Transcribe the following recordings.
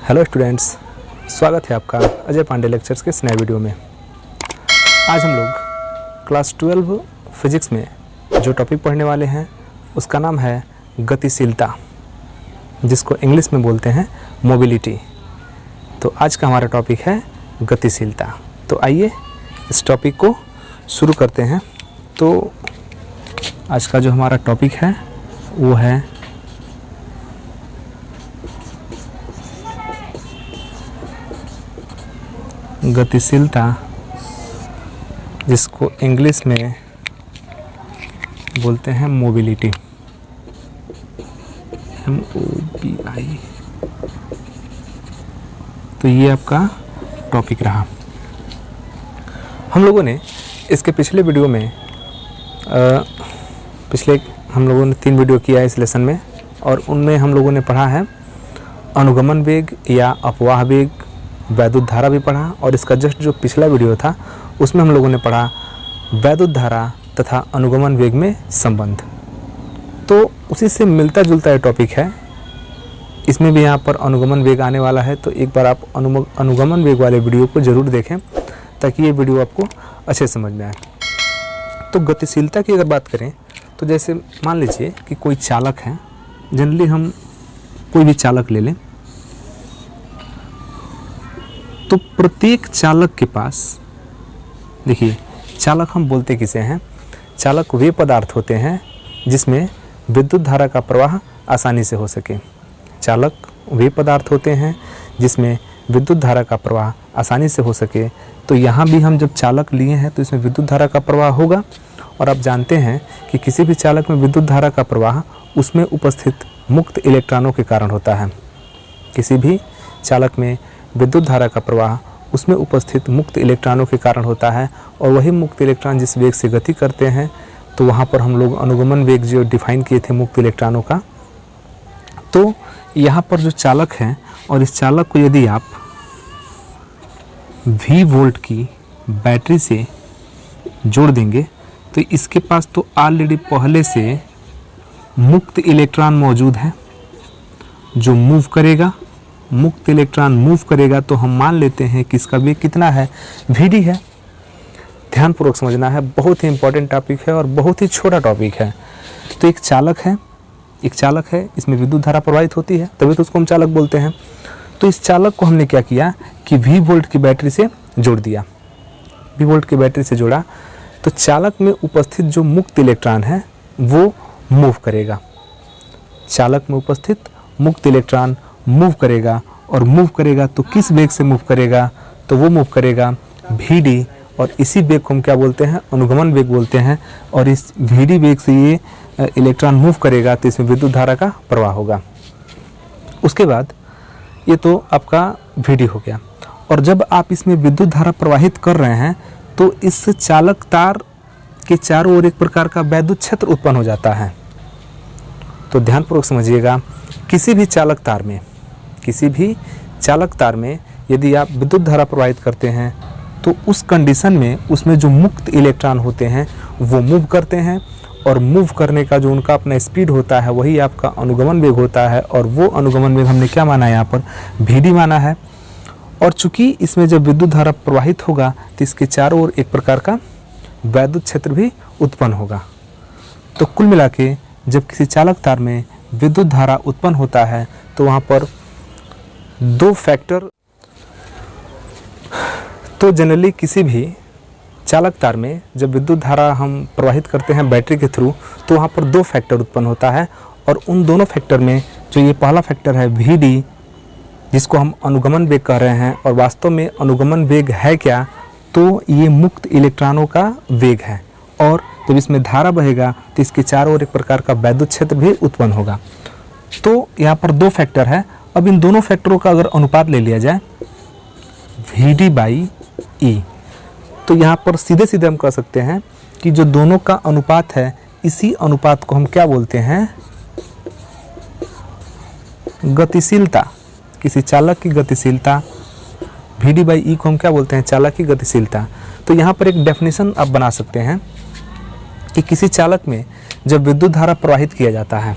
Hello students, स्वागत है आपका अजय पांडे लेक्चर्स के इस नए वीडियो में। आज हम लोग क्लास 12 फिजिक्स में जो टॉपिक पढ़ने वाले हैं उसका नाम है गतिशीलता, जिसको इंग्लिश में बोलते हैं मोबिलिटी। तो आज का हमारा टॉपिक है गतिशीलता। तो आइए इस टॉपिक को शुरू करते हैं। तो आज का जो हमारा टॉपिक है वो है गतिशीलता, जिसको इंग्लिश में बोलते हैं मोबिलिटी, MOBI। तो ये आपका टॉपिक रहा। हम लोगों ने इसके पिछले वीडियो में हम लोगों ने 3 वीडियो किया है इस लेसन में, और उनमें हम लोगों ने पढ़ा है अनुगमन वेग या अपवाह वेग, वैद्युत धारा भी पढ़ा, और इसका जस्ट जो पिछला वीडियो था उसमें हम लोगों ने पढ़ा वैद्युत धारा तथा अनुगमन वेग में संबंध। तो उसी से मिलता जुलता ये टॉपिक है। इसमें भी यहाँ पर अनुगमन वेग आने वाला है, तो एक बार आप अनुगमन वेग वाले वीडियो को ज़रूर देखें ताकि ये वीडियो आपको अच्छे समझ में आए। तो गतिशीलता की अगर बात करें तो जैसे मान लीजिए कि कोई चालक है, जनरली हम कोई भी चालक ले लें, तो प्रत्येक चालक के पास, देखिए चालक हम बोलते किसे हैं, चालक वे पदार्थ होते हैं जिसमें विद्युत धारा का प्रवाह आसानी से हो सके। चालक वे पदार्थ होते हैं जिसमें विद्युत धारा का प्रवाह आसानी से हो सके। तो यहाँ भी हम जब चालक लिए हैं तो इसमें विद्युत धारा का प्रवाह होगा, और आप जानते हैं कि किसी भी चालक में विद्युत धारा का प्रवाह उसमें उपस्थित मुक्त इलेक्ट्रॉनों के कारण होता है। किसी भी चालक में विद्युत धारा का प्रवाह उसमें उपस्थित मुक्त इलेक्ट्रॉनों के कारण होता है, और वही मुक्त इलेक्ट्रॉन जिस वेग से गति करते हैं, तो वहाँ पर हम लोग अनुगमन वेग जो डिफाइन किए थे मुक्त इलेक्ट्रॉनों का। तो यहाँ पर जो चालक है, और इस चालक को यदि आप V वोल्ट की बैटरी से जोड़ देंगे तो इसके पास तो ऑलरेडी पहले से मुक्त इलेक्ट्रॉन मौजूद है जो मूव करेगा। मुक्त इलेक्ट्रॉन मूव करेगा तो हम मान लेते हैं कि इसका वेग कितना है, Vd है। ध्यानपूर्वक समझना है, बहुत ही इंपॉर्टेंट टॉपिक है और बहुत ही छोटा टॉपिक है। तो एक चालक है, इसमें विद्युत धारा प्रवाहित होती है, तभी तो उसको हम चालक बोलते हैं। तो इस चालक को हमने क्या किया कि V वोल्ट की बैटरी से जोड़ दिया। V वोल्ट की बैटरी से जोड़ा तो चालक में उपस्थित जो मुक्त इलेक्ट्रॉन है वो मूव करेगा। चालक में उपस्थित मुक्त इलेक्ट्रॉन मूव करेगा, और मूव करेगा तो किस वेग से मूव करेगा, तो वो मूव करेगा Vd, और इसी वेग को हम क्या बोलते हैं, अनुगमन वेग बोलते हैं। और इस Vd वेग से ये इलेक्ट्रॉन मूव करेगा तो इसमें विद्युत धारा का प्रवाह होगा। उसके बाद ये तो आपका Vd हो गया, और जब आप इसमें विद्युत धारा प्रवाहित कर रहे हैं तो इस चालक तार के चारों ओर एक प्रकार का वैद्युत क्षेत्र उत्पन्न हो जाता है। तो ध्यानपूर्वक समझिएगा, किसी भी चालक तार में यदि आप विद्युत धारा प्रवाहित करते हैं तो उस कंडीशन में उसमें जो मुक्त इलेक्ट्रॉन होते हैं वो मूव करते हैं, और मूव करने का जो उनका अपना स्पीड होता है वही आपका अनुगमन वेग होता है, और वो अनुगमन वेग हमने क्या माना है यहाँ पर, Vd माना है। और चूंकि इसमें जब विद्युत धारा प्रवाहित होगा तो इसके चारों ओर एक प्रकार का वैद्युत क्षेत्र भी उत्पन्न होगा। तो कुल मिला के जब किसी चालक तार में विद्युत धारा उत्पन्न होता है तो वहाँ पर 2 फैक्टर, तो जनरली किसी भी चालक तार में जब विद्युत धारा हम प्रवाहित करते हैं बैटरी के थ्रू तो वहाँ पर 2 फैक्टर उत्पन्न होता है, और उन दोनों फैक्टर में जो ये पहला फैक्टर है Vd, जिसको हम अनुगमन वेग कह रहे हैं, और वास्तव में अनुगमन वेग है क्या, तो ये मुक्त इलेक्ट्रॉनों का वेग है, और जब इसमें धारा बहेगा तो इसके चारों ओर एक प्रकार का वैद्युत क्षेत्र भी उत्पन्न होगा। तो यहाँ पर 2 फैक्टर है। अब इन दोनों फैक्टरों का अगर अनुपात ले लिया जाए Vd/E, तो यहाँ पर सीधे सीधे हम कह सकते हैं कि जो दोनों का अनुपात है, इसी अनुपात को हम क्या बोलते हैं, गतिशीलता। किसी चालक की गतिशीलता, Vd/E को हम क्या बोलते हैं, चालक की गतिशीलता। तो यहाँ पर एक डेफिनेशन आप बना सकते हैं कि किसी चालक में जब विद्युत धारा प्रवाहित किया जाता है,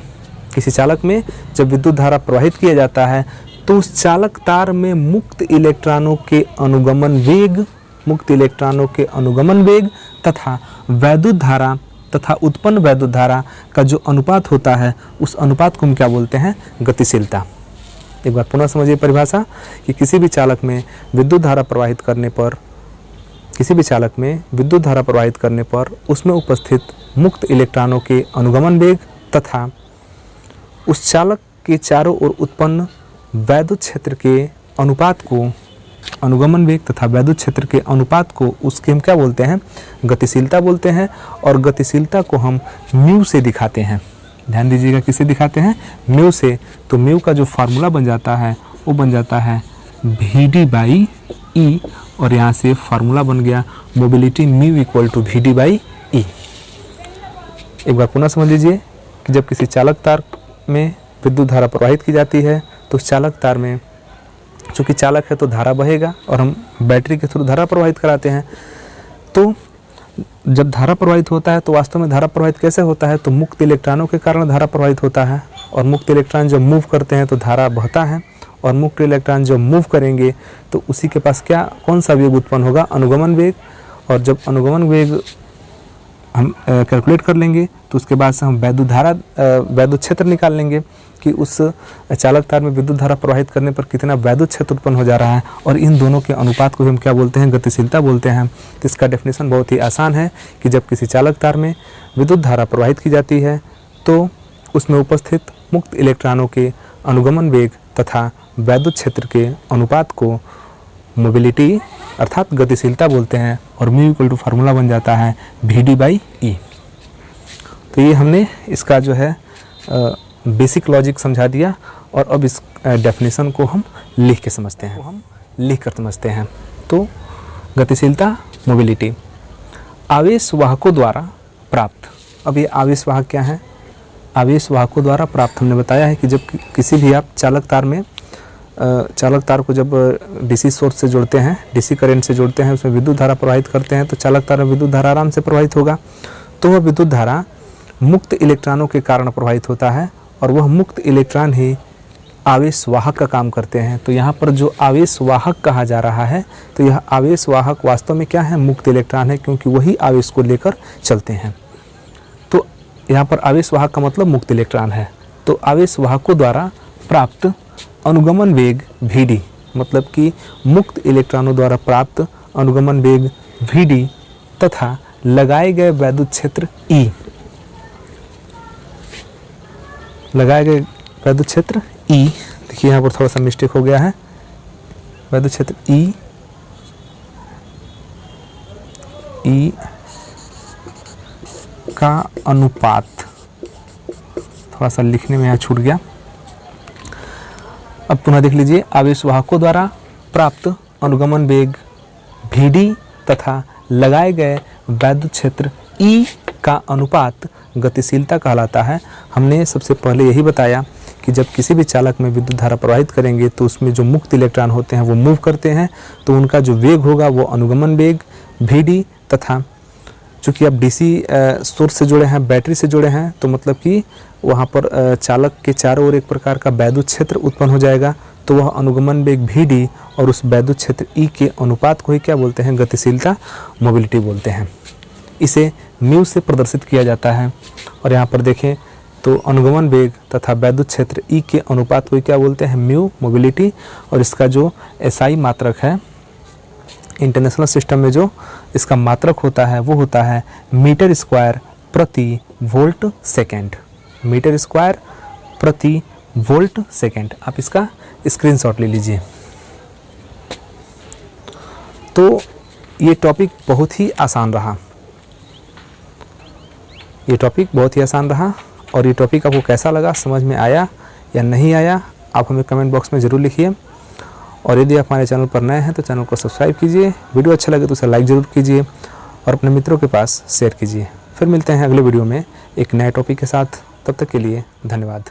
किसी चालक में जब विद्युत धारा प्रवाहित किया जाता है तो उस चालक तार में मुक्त इलेक्ट्रॉनों के अनुगमन वेग तथा वैद्युत धारा तथा उत्पन्न वैद्युत धारा का जो अनुपात होता है, उस अनुपात को हम क्या बोलते हैं? गतिशीलता। एक बार पुनः समझिए परिभाषा कि किसी भी चालक में विद्युत धारा प्रवाहित करने पर उसमें उपस्थित मुक्त इलेक्ट्रॉनों के अनुगमन वेग तथा उस चालक के चारों ओर उत्पन्न वैद्युत क्षेत्र के अनुपात को, अनुगमन वेग तथा वैद्युत क्षेत्र के अनुपात को, उसके हम क्या बोलते हैं? गतिशीलता बोलते हैं। और गतिशीलता को हम म्यू से दिखाते हैं। ध्यान दीजिएगा, किससे दिखाते हैं? म्यू से। तो म्यू का जो फार्मूला बन जाता है वो बन जाता है VD/E, और यहाँ से फार्मूला बन गया mobility mu equal to VD/E। एक बार पुनः समझ लीजिए कि जब किसी चालक तार में विद्युत धारा प्रवाहित की जाती है तो उस चालक तार में, चूँकि चालक है तो धारा बहेगा और हम बैटरी के थ्रू धारा प्रवाहित कराते हैं। तो जब धारा प्रवाहित होता है तो वास्तव में धारा प्रवाहित कैसे होता है? तो मुक्त इलेक्ट्रॉनों के कारण धारा प्रवाहित होता है, और मुक्त इलेक्ट्रॉन जब मूव करते हैं तो धारा बहता है, और मुक्त इलेक्ट्रॉन जब मूव करेंगे तो उसी के पास कौन सा वेग उत्पन्न होगा? अनुगमन वेग। और जब अनुगमन वेग हम कैलकुलेट कर लेंगे तो उसके बाद से हम वैद्युत क्षेत्र निकाल लेंगे कि उस चालक तार में विद्युत धारा प्रवाहित करने पर कितना वैद्युत क्षेत्र उत्पन्न हो जा रहा है, और इन दोनों के अनुपात को हम क्या बोलते हैं? गतिशीलता बोलते हैं। तो इसका डेफिनेशन बहुत ही आसान है कि जब किसी चालक तार में विद्युत धारा प्रवाहित की जाती है तो उसमें उपस्थित मुक्त इलेक्ट्रॉनों के अनुगमन वेग तथा वैद्युत क्षेत्र के अनुपात को मोबिलिटी अर्थात गतिशीलता बोलते हैं, और म्यू इक्वल टू फार्मूला बन जाता है VD/E। तो ये हमने इसका जो है बेसिक लॉजिक समझा दिया, और अब इस डेफिनेशन को हम लिख कर समझते हैं। तो गतिशीलता, मोबिलिटी, आवेश वाहकों द्वारा प्राप्त। अब ये आवेश वाहक क्या है? आवेश वाहकों द्वारा प्राप्त हमने बताया है कि जब किसी भी आप चालक तार को जब DC सोर्स से जोड़ते हैं, DC करंट से जोड़ते हैं, उसमें विद्युत धारा प्रवाहित करते हैं, तो चालक तार में विद्युत धारा आराम से प्रवाहित होगा। तो वह विद्युत धारा मुक्त इलेक्ट्रॉनों के कारण प्रवाहित होता है, और वह मुक्त इलेक्ट्रॉन ही आवेश वाहक का काम करते हैं। तो यहाँ पर जो आवेश वाहक कहा जा रहा है, तो यह आवेश वाहक वास्तव में क्या है? मुक्त इलेक्ट्रॉन है, क्योंकि वही आवेश को लेकर चलते हैं। तो यहाँ पर आवेश वाहक का मतलब मुक्त इलेक्ट्रॉन है। तो आवेश वाहकों द्वारा प्राप्त अनुगमन वेग VD, मतलब कि मुक्त इलेक्ट्रॉनों द्वारा प्राप्त अनुगमन वेग VD तथा लगाए गए वैद्युत क्षेत्र E, देखिए यहाँ पर थोड़ा सा मिस्टेक हो गया है। वैद्युत क्षेत्र E का अनुपात, थोड़ा सा लिखने में यहाँ छूट गया। अब पुनः देख लीजिए, आवेश वाहकों द्वारा प्राप्त अनुगमन वेग VD तथा लगाए गए वैद्युत क्षेत्र E का अनुपात गतिशीलता कहलाता है। हमने सबसे पहले यही बताया कि जब किसी भी चालक में विद्युत धारा प्रवाहित करेंगे तो उसमें जो मुक्त इलेक्ट्रॉन होते हैं वो मूव करते हैं, तो उनका जो वेग होगा वो अनुगमन वेग VD तथा चूँकि अब DC सोर्स से जुड़े हैं, बैटरी से जुड़े हैं, तो मतलब कि वहाँ पर चालक के चारों ओर एक प्रकार का वैद्युत क्षेत्र उत्पन्न हो जाएगा। तो वह अनुगमन वेग VD और उस वैद्युत क्षेत्र E के अनुपात को ही क्या बोलते हैं? गतिशीलता, मोबिलिटी बोलते हैं। इसे म्यू से प्रदर्शित किया जाता है। और यहाँ पर देखें तो अनुगमन वेग तथा वैद्युत क्षेत्र E के अनुपात को क्या बोलते हैं? Mu, mobility. और इसका जो SI मात्रक है, इंटरनेशनल सिस्टम में जो इसका मात्रक होता है वो होता है मीटर स्क्वायर प्रति वोल्ट सेकेंड। मीटर स्क्वायर प्रति वोल्ट सेकेंड। आप इसका स्क्रीनशॉट ले लीजिए। तो ये टॉपिक बहुत ही आसान रहा, और ये टॉपिक आपको कैसा लगा, समझ में आया या नहीं आया, आप हमें कमेंट बॉक्स में ज़रूर लिखिए। और यदि आप हमारे चैनल पर नए हैं तो चैनल को सब्सक्राइब कीजिए, वीडियो अच्छा लगे तो उसे लाइक ज़रूर कीजिए और अपने मित्रों के पास शेयर कीजिए। फिर मिलते हैं अगले वीडियो में एक नए टॉपिक के साथ। तब तक के लिए धन्यवाद।